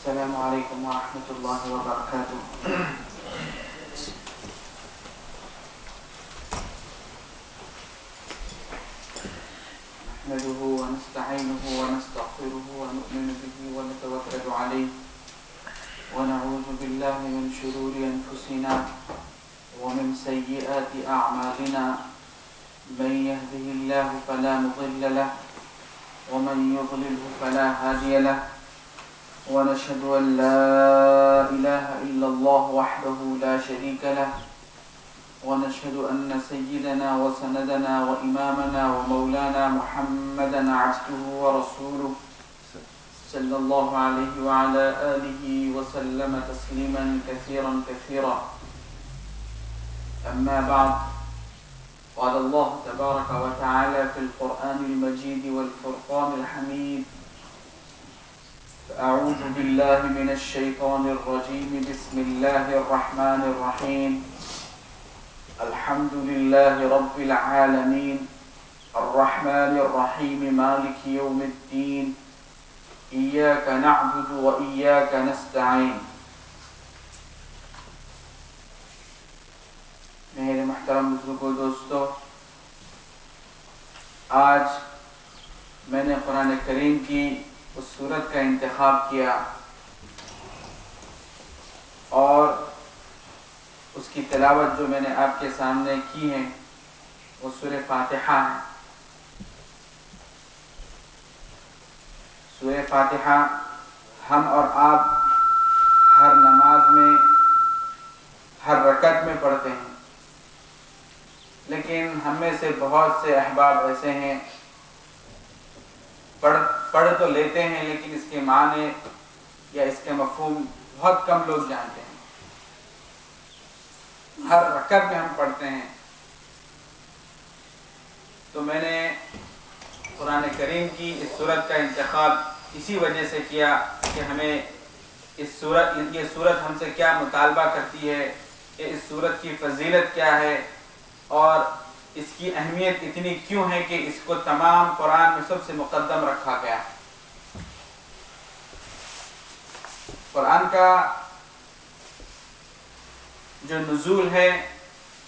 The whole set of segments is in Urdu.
السلام عليكم ورحمة الله وبركاته. نحمده ونستعينه ونستغفره ونؤمن به ونتوكل عليه ونعوذ بالله من شرور أنفسنا ومن سيئات أعمالنا. من يهده الله فلا مضل له ومن يضلله فلا هادي له. ونشهد أن لا إله إلا الله وحده لا شريك له. ونشهد أن سيدنا وسندنا وإمامنا ومولانا محمدا عبده ورسوله صلى الله عليه وعلى آله وسلم تسليما كثيرا كثيرا. أما بعد، قال الله تبارك وتعالى في القرآن المجيد والفرقان الحميد: أعوذ بالله من الشيطان الرجيم. بسم الله الرحمن الرحيم. الحمد لله رب العالمين الرحمن الرحيم مالك يوم الدين إياك نعبد وإياك نستعين. میرے محترم بزرگوں دوستو، آج میں نے قرآن کریم کی اس سورت کا انتخاب کیا اور اس کی تلاوت جو میں نے آپ کے سامنے کی ہے وہ سورہ فاتحہ ہے. سورہ فاتحہ ہم اور آپ ہر نماز میں ہر رکعت میں پڑھتے ہیں، لیکن ہم میں سے بہت سے احباب ایسے ہیں پڑھ تو لیتے ہیں لیکن اس کے معنی یا اس کے مفہوم بہت کم لوگ جانتے ہیں. ہر رکعت میں ہم پڑھتے ہیں. تو میں نے قرآن کریم کی اس سورت کا انتخاب اسی وجہ سے کیا کہ ہمیں یہ سورت ہم سے کیا مطالبہ کرتی ہے، کہ اس سورت کی فضیلت کیا ہے اور اس کی اہمیت اتنی کیوں ہے کہ اس کو تمام قرآن میں سب سے مقدم رکھا گیا. قرآن کا جو نزول ہے،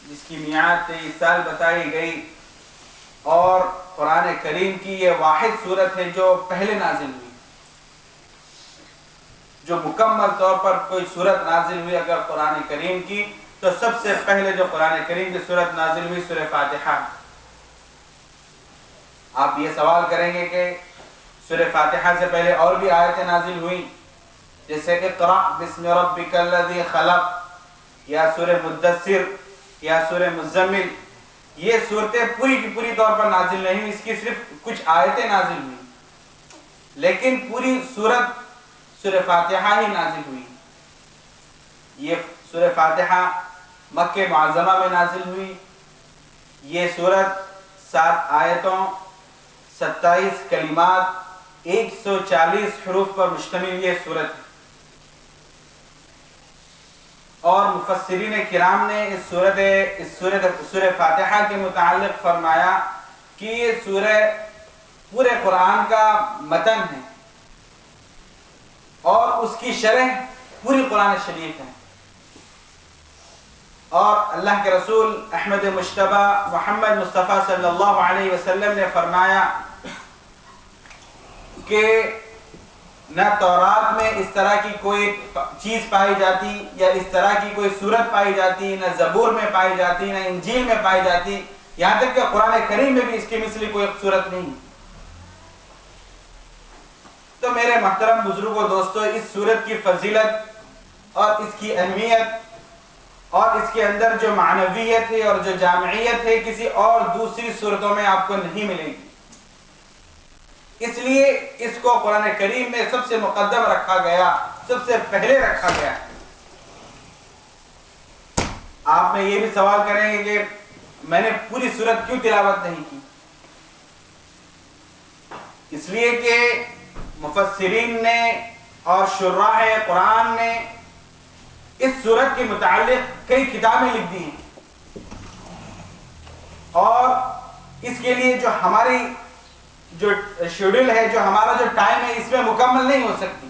جس کی میعاد 23 سال بتائی گئی، اور قرآن کریم کی یہ واحد سورت ہے جو پہلے نازل ہوئی. جو مکمل طور پر کوئی سورت نازل ہوئی اگر قرآن کریم کی، تو سب سے پہلے جو قرآن کریم کی سورت نازل ہوئی سورہ فاتحہ. آپ یہ سوال کریں گے کہ سورہ فاتحہ سے پہلے اور بھی آیتیں نازل ہوئیں، جیسے اقرأ بسم ربک الذی خلق یا سورہ مدثر یا سورہ مزمل. یہ صورتیں پوری کی پوری طور پر نازل نہیں ہوئی، اس کی صرف کچھ آیتیں نازل ہوئی، لیکن پوری سورت سورہ فاتحہ ہی نازل ہوئی. یہ سورہ فاتحہ مکہ معظمہ میں نازل ہوئی. یہ سورت 7 آیتوں، 27 کلمات، 140 حروف پر مشتمل یہ سورت ہے. اور مفسرین کرام نے اس سورہ فاتحہ کے متعلق فرمایا کہ یہ سورہ پورے قرآن کا متن ہے اور اس کی شرح پوری قرآن شریف ہے. اور اللہ کے رسول احمد مجتبی محمد مصطفیٰ صلی اللہ علیہ وسلم نے فرمایا کہ نہ تورات میں اس طرح کی کوئی چیز پائی جاتی یا اس طرح کی کوئی صورت پائی جاتی، نہ زبور میں پائی جاتی، نہ انجیل میں پائی جاتی، یہاں تک کہ قرآن کریم میں بھی اس کی مثل کوئی صورت نہیں. تو میرے محترم بزرگوں دوستو، اس صورت کی فضیلت اور اس کی اہمیت اور اس کے اندر جو معنویت ہے اور جو جامعیت ہے کسی اور دوسری صورتوں میں آپ کو نہیں ملے گی. اس لیے اس کو قرآن کریم میں سب سے مقدم رکھا گیا، سب سے پہلے رکھا گیا. آپ میں یہ بھی سوال کریں گے کہ میں نے پوری سورت کیوں تلاوت نہیں کی؟ اس لیے کہ مفسرین نے اور شراح قرآن نے اس سورت کے متعلق کئی کتابیں لکھ دی ہیں، اور اس کے لیے جو ہماری جو شیڈول ہے، جو ہمارا جو ٹائم ہے، اس میں مکمل نہیں ہو سکتی.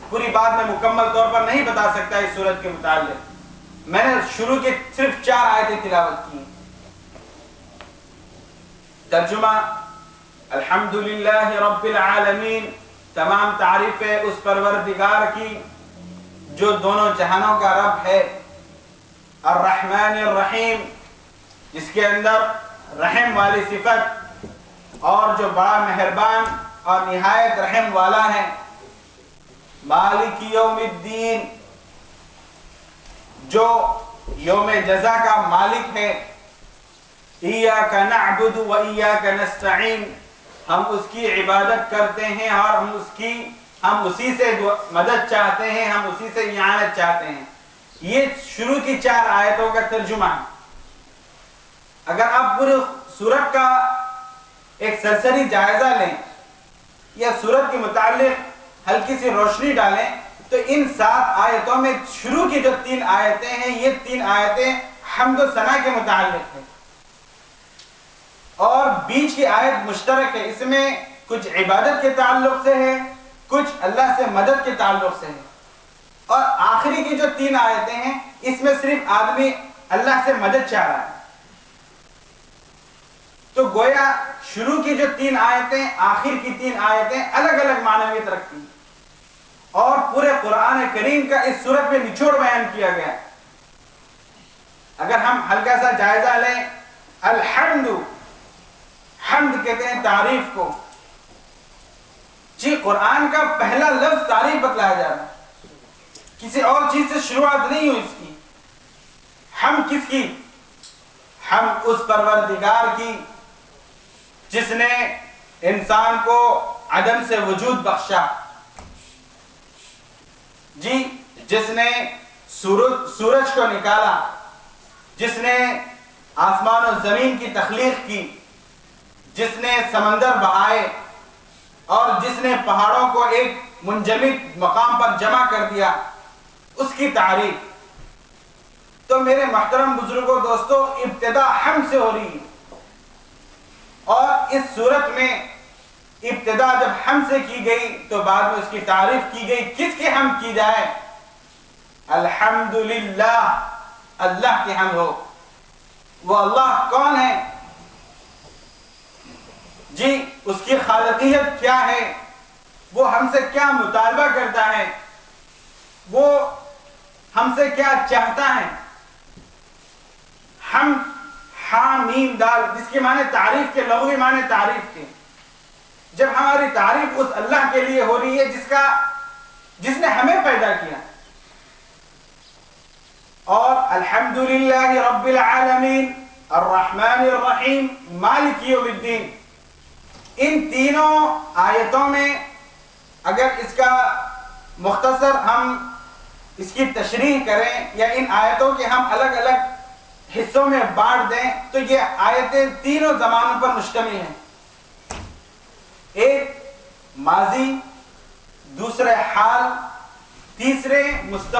پوری بات میں مکمل طور پر نہیں بتا سکتا اس سورت کے متعلق، میں نے شروع کے صرف 4 آیتیں تلاوت کی۔ ترجمہ: الحمدللہ رب العالمین، تمام تعریف ہے اس پروردگار کی جو دونوں جہانوں کا رب ہے، الرحمن الرحیم، جس کے اندر رحم والی صفت، اور جو بڑا مہربان اور نہایت رحم والا ہے، مالک یوم الدین، جو یوم جزا کا مالک ہے، ایاک نعبد و ایاک نستعین، ہم اس کی عبادت کرتے ہیں اور ہم اسی سے مدد چاہتے ہیں، ہم اسی سے اعانت چاہتے ہیں۔ یہ شروع کی 4 آیتوں کا ترجمہ ہے۔ اگر آپ پورے سورت کا ایک سرسری جائزہ لیں یا سورت کے متعلق ہلکی سی روشنی ڈالیں تو ان 7 آیتوں میں شروع کی جو 3 آیتیں ہیں، یہ 3 آیتیں حمد و ثنا کے متعلق ہیں، اور بیچ کی آیت مشترک ہے، اس میں کچھ عبادت کے تعلق سے ہے، کچھ اللہ سے مدد کے تعلق سے ہے، اور آخری کی جو 3 آیتیں ہیں اس میں صرف آدمی اللہ سے مدد چاہ رہا ہے۔ تو گویا شروع کی جو 3 آیتیں، آخر کی 3 آیتیں الگ الگ معنویت رکھتی ہیں، اور پورے قرآن کریم کا اس سورت میں نچوڑ بیان کیا گیا ہے۔ اگر ہم ہلکا سا جائزہ لیں، الحمد، حمد کہتے ہیں تعریف کو، جی قرآن کا پہلا لفظ تعریف بتلایا جا رہا ہے، کسی اور چیز سے شروعات نہیں ہوئی اس کی۔ ہم کس کی؟ ہم اس پروردگار کی جس نے انسان کو عدم سے وجود بخشا، جی جس نے سورج کو نکالا، جس نے آسمان و زمین کی تخلیق کی، جس نے سمندر بہائے، اور جس نے پہاڑوں کو ایک منجمد مقام پر جمع کر دیا، اس کی تعریف۔ تو میرے محترم بزرگوں، دوستو، ابتدا ہم سے ہو رہی ہے، اور اس صورت میں ابتدا جب ہم سے کی گئی تو بعد میں اس کی تعریف کی گئی۔ کس کی حمد کی جائے؟ الحمدللہ، اللہ کی حمد ہو۔ وہ اللہ کون ہے؟ جی اس کی خالقیت کیا ہے؟ وہ ہم سے کیا مطالبہ کرتا ہے؟ وہ ہم سے کیا چاہتا ہے؟ ہم حامیم دال، جس کے معنی تعریف کے، لغوی معنی تعریف کے، جب ہماری تعریف اس اللہ کے لیے ہو رہی ہے جس نے ہمیں پیدا کیا، اور الحمدللہ رب العالمین الرحمن الرحیم مالک یوم الدین، ان تینوں آیتوں میں اگر اس کا مختصر ہم اس کی تشریح کریں یا ان آیتوں کے ہم الگ الگ حصوں میں بانٹ دیں تو یہ آیتیں تینوں زمانوں پر مشتمل ہیں۔ ایک ماضی، دوسرے حال، تیسرے مستقبل۔